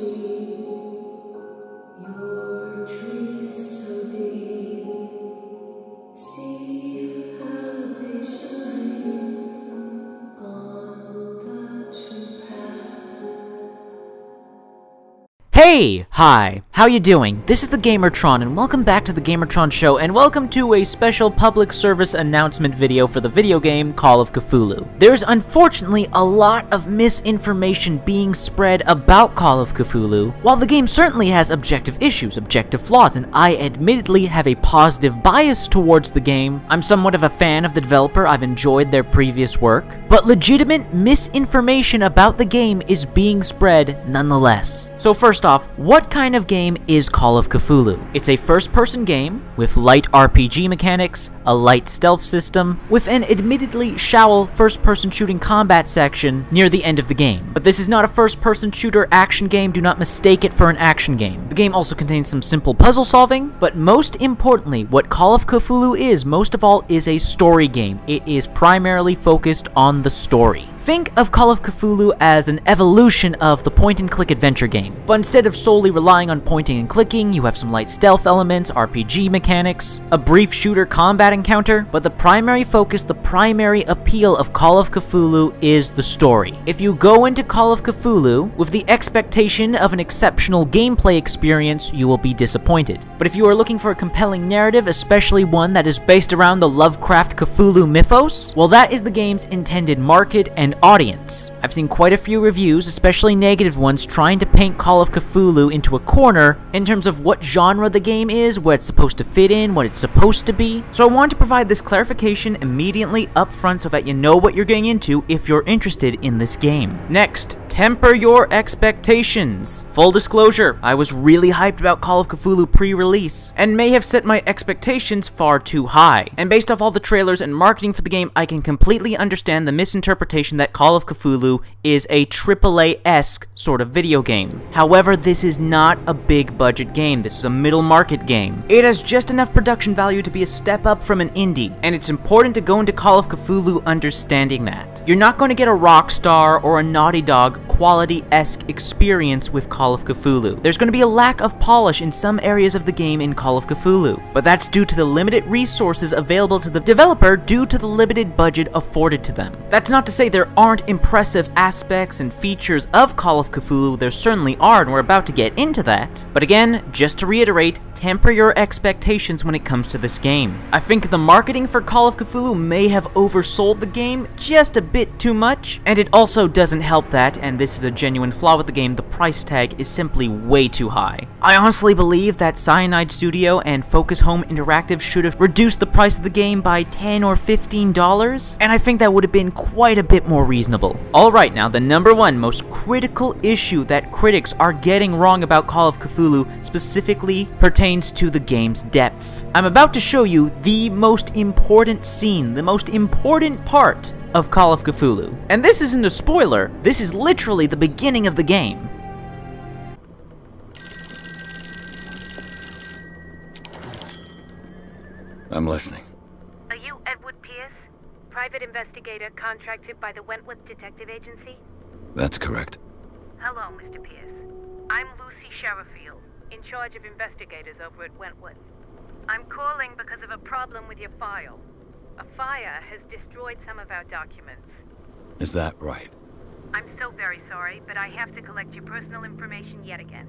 Your dreams so deep. See how they shine on the true path. Hey! Hi! How you doing? This is the Gamertron, and welcome back to the Gamertron Show, and welcome to a special public service announcement video for the video game Call of Cthulhu. There's unfortunately a lot of misinformation being spread about Call of Cthulhu. While the game certainly has objective issues, objective flaws, and I admittedly have a positive bias towards the game, I'm somewhat of a fan of the developer, I've enjoyed their previous work, but legitimate misinformation about the game is being spread nonetheless. So first off, what kind of game is Call of Cthulhu? It's a first-person game with light RPG mechanics, a light stealth system, with an admittedly shallow first-person shooting combat section near the end of the game. But this is not a first-person shooter action game, do not mistake it for an action game. The game also contains some simple puzzle solving, but most importantly, what Call of Cthulhu is, most of all, is a story game. It is primarily focused on the story. Think of Call of Cthulhu as an evolution of the point-and-click adventure game, but instead of solely relying on pointing and clicking, you have some light stealth elements, RPG mechanics, a brief shooter combat encounter, but the primary focus, the primary appeal of Call of Cthulhu is the story. If you go into Call of Cthulhu with the expectation of an exceptional gameplay experience, you will be disappointed. But if you are looking for a compelling narrative, especially one that is based around the Lovecraft Cthulhu mythos, well, that is the game's intended market and audience. I've seen quite a few reviews, especially negative ones, trying to paint Call of Cthulhu into a corner in terms of what genre the game is, what it's supposed to fit in, what it's supposed to be. So I want to provide this clarification immediately up front so that you know what you're getting into if you're interested in this game. Next, temper your expectations. Full disclosure, I was really hyped about Call of Cthulhu pre-release, and may have set my expectations far too high. And based off all the trailers and marketing for the game, I can completely understand the misinterpretation that Call of Cthulhu is a AAA-esque sort of video game. However, this is not a big budget game, this is a middle market game. It has just enough production value to be a step up from an indie, and it's important to go into Call of Cthulhu understanding that. You're not going to get a Rockstar or a Naughty Dog quality-esque experience with Call of Cthulhu. There's going to be a lack of polish in some areas of the game in Call of Cthulhu, but that's due to the limited resources available to the developer due to the limited budget afforded to them. That's not to say there aren't impressive aspects and features of Call of Cthulhu, there certainly are, and we're about to get into that. But again, just to reiterate, temper your expectations when it comes to this game. I think the marketing for Call of Cthulhu may have oversold the game just a bit too much, and it also doesn't help that, and this is a genuine flaw with the game, the price tag is simply way too high. I honestly believe that Cyanide Studio and Focus Home Interactive should have reduced the price of the game by $10 or $15, and I think that would have been quite a bit more reasonable. Alright, now the number one most critical issue that critics are getting wrong about Call of Cthulhu specifically pertains to the game's depth. I'm about to show you the most important scene, the most important part of Call of Cthulhu. And this isn't a spoiler, this is literally the beginning of the game. I'm listening. Are you Edward Pierce, private investigator contracted by the Wentworth Detective Agency? That's correct. Hello, Mr. Pierce. I'm Lucy Sherifield, in charge of investigators over at Wentworth. I'm calling because of a problem with your file. A fire has destroyed some of our documents. Is that right? I'm so very sorry, but I have to collect your personal information yet again.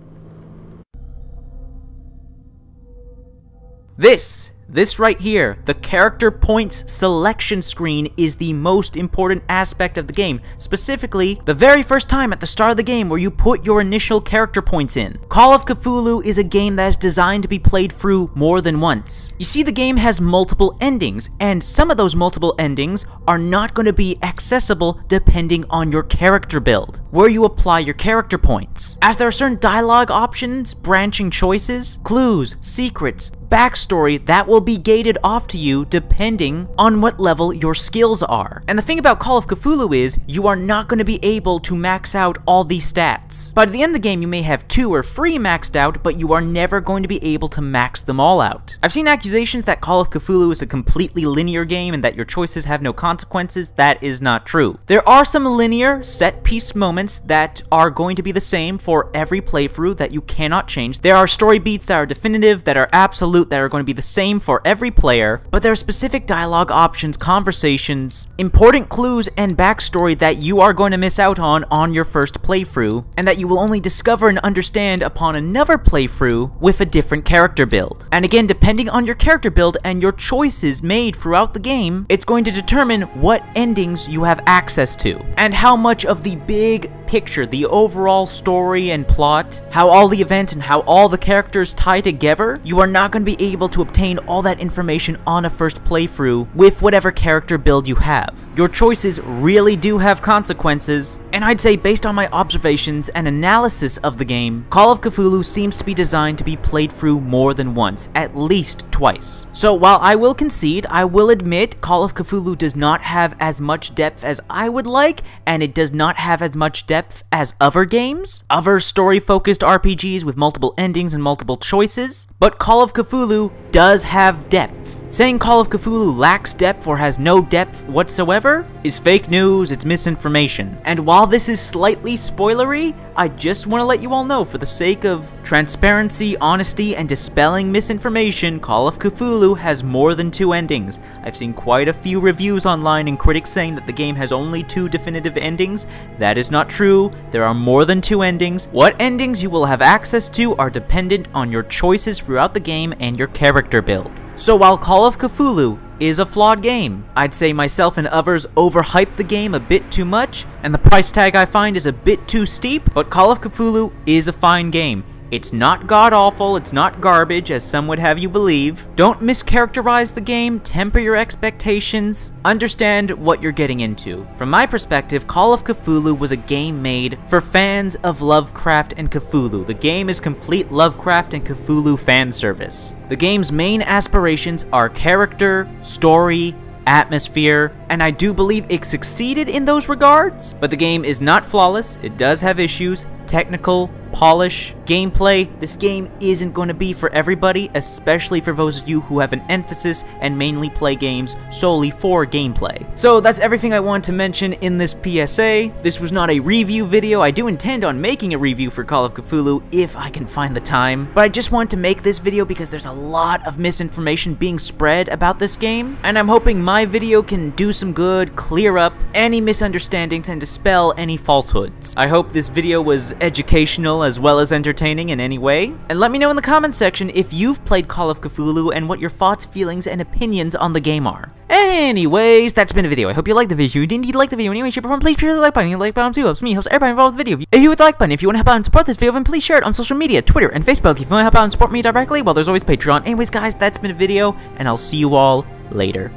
This right here, the character points selection screen, is the most important aspect of the game. Specifically, the very first time at the start of the game where you put your initial character points in. Call of Cthulhu is a game that is designed to be played through more than once. You see, the game has multiple endings, and some of those multiple endings are not going to be accessible depending on your character build, where you apply your character points. As there are certain dialogue options, branching choices, clues, secrets, backstory that will be gated off to you depending on what level your skills are. And the thing about Call of Cthulhu is, you are not going to be able to max out all these stats. But at the end of the game, you may have 2 or 3 maxed out, but you are never going to be able to max them all out. I've seen accusations that Call of Cthulhu is a completely linear game and that your choices have no consequences. That is not true. There are some linear, set-piece moments that are going to be the same for every playthrough that you cannot change. There are story beats that are definitive, that are absolute, that are going to be the same for every player, but there are specific dialogue options, conversations, important clues, and backstory that you are going to miss out on your first playthrough, and that you will only discover and understand upon another playthrough with a different character build. And again, depending on your character build and your choices made throughout the game, it's going to determine what endings you have access to, and how much of the big picture, the overall story and plot, how all the events and how all the characters tie together, you are not going to be able to obtain all that information on a first playthrough with whatever character build you have. Your choices really do have consequences, and I'd say based on my observations and analysis of the game, Call of Cthulhu seems to be designed to be played through more than once, at least twice. So while I will concede, I will admit Call of Cthulhu does not have as much depth as I would like, and it does not have as much depth as other games, other story-focused RPGs with multiple endings and multiple choices, but Call of Cthulhu does have depth. Saying Call of Cthulhu lacks depth or has no depth whatsoever is fake news, it's misinformation. And while this is slightly spoilery, I just want to let you all know, for the sake of transparency, honesty, and dispelling misinformation, Call of Cthulhu has more than 2 endings. I've seen quite a few reviews online and critics saying that the game has only 2 definitive endings. That is not true. There are more than 2 endings. What endings you will have access to are dependent on your choices throughout the game and your character build. So while Call of Cthulhu is a flawed game, I'd say myself and others overhype the game a bit too much, and the price tag I find is a bit too steep, but Call of Cthulhu is a fine game. It's not god-awful, it's not garbage, as some would have you believe. Don't mischaracterize the game, temper your expectations, understand what you're getting into. From my perspective, Call of Cthulhu was a game made for fans of Lovecraft and Cthulhu. The game is complete Lovecraft and Cthulhu fan service. The game's main aspirations are character, story, atmosphere, and I do believe it succeeded in those regards, but the game is not flawless. It does have issues, technical, polish, gameplay. This game isn't going to be for everybody, especially for those of you who have an emphasis and mainly play games solely for gameplay. So that's everything I want to mention in this PSA. This was not a review video. I do intend on making a review for Call of Cthulhu if I can find the time, but I just want to make this video because there's a lot of misinformation being spread about this game, and I'm hoping my video can do some good, clear up any misunderstandings, and dispel any falsehoods. I hope this video was educational as well as entertaining in any way, and let me know in the comments section if you've played Call of Cthulhu and what your thoughts, feelings, and opinions on the game are. Anyways, that's been a video. I hope you liked the video. If you didn't like the video anyway, shape, or form, please press the like button. The like button too helps me, helps everybody involved with the video. If you hit the like button, if you want to help out and support this video, then please share it on social media, Twitter and Facebook. If you want to help out and support me directly, well, there's always Patreon. Anyways, guys, that's been a video, and I'll see you all later.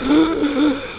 Ugh.